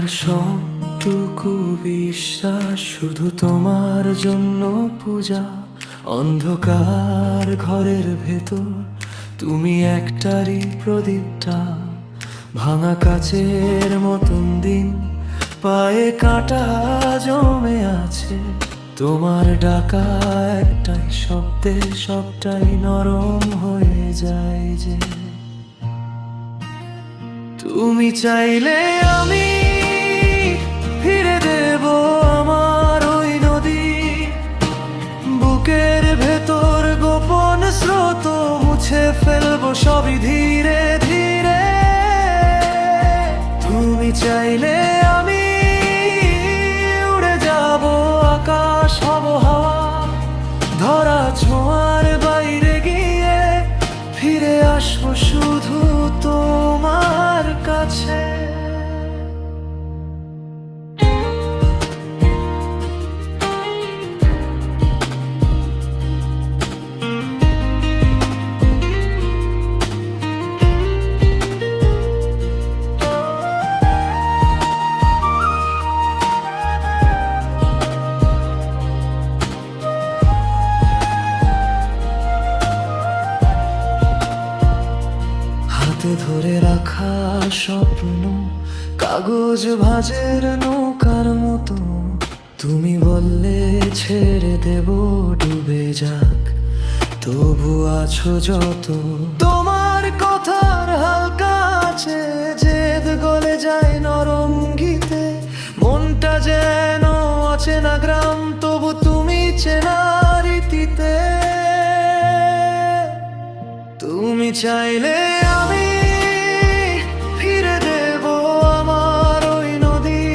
সবটুকু বিশ্বাস শুধু তোমার জন্য পূজা। অন্ধকার ঘরের ভেতর তুমি একটারই প্রদীপটা। ভাঙা কাচের মতন দিন, পায়ে কাঁটা জমে আছে। তোমার ডাকা একটাই শব্দে সবটাই নরম হয়ে যায় যে। তুমি চাইলে আমি ফিরে দেব আমার ওই নদী। বুকের ভেতর গোপন স্রোত মুছে ফেলবো সবই ধীরে ধীরে। তুমি চাইলে আমি উড়ে যাব, আকাশ হব হাওয়া, ধরা ছোঁয়ার বাইরে গিয়ে ফিরে আসবো শুধু তোমার কাছে। হাতে ধরে রাখা স্বপ্ন কাগজ ভাঁজের নৌকার মতো। তুমি বললে ছেড়ে দেব ডুবে যাক, তবু আছো যত। তোমার কথার হালকা আছে, জেদ গলে যায় নরম গীতে। মনটা যেন অচেনা গ্রাম, তবু তুমি চেনা রীতিতে। তুমি চাইলে আমি ফিরে দেব আমার ওই নদী।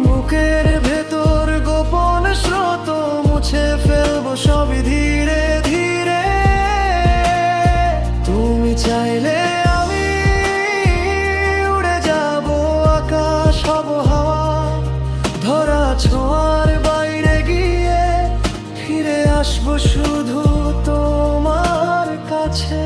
বুকের ভেতর গোপন স্রোত মুছে ফেলবো সবই ধীরে ধীরে। তুমি চাইলে আমি উড়ে যাব, আকাশ হব হাওয়া, ধরা ছোঁয়ার বাইরে গিয়ে ফিরে আসবো শুধু তোমার কাছে।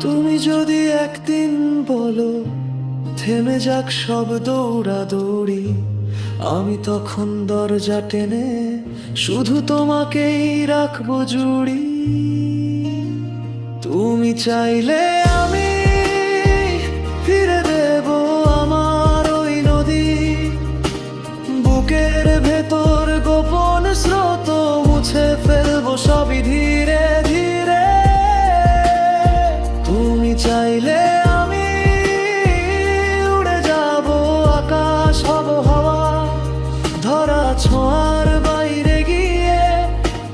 তুমি যদি একদিন বলো থেমে যাক সব দৌড়াদৌড়ি, আমি তখন দরজা টেনে শুধু তোমাকেই রাখবো জুড়ি। তুমি চাইলে আমি ফিরে দেব আমার ওই নদী। বুকের ভেতর গোপন স্রোত মুছে ফেলবো সবই ধীরে ধীরে। তুমি চাইলে আমি উড়ে যাব, আকাশ হব হাওয়া, ধরা ছোঁয়ার বাইরে গিয়ে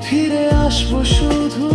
ফিরে আসবো শুধু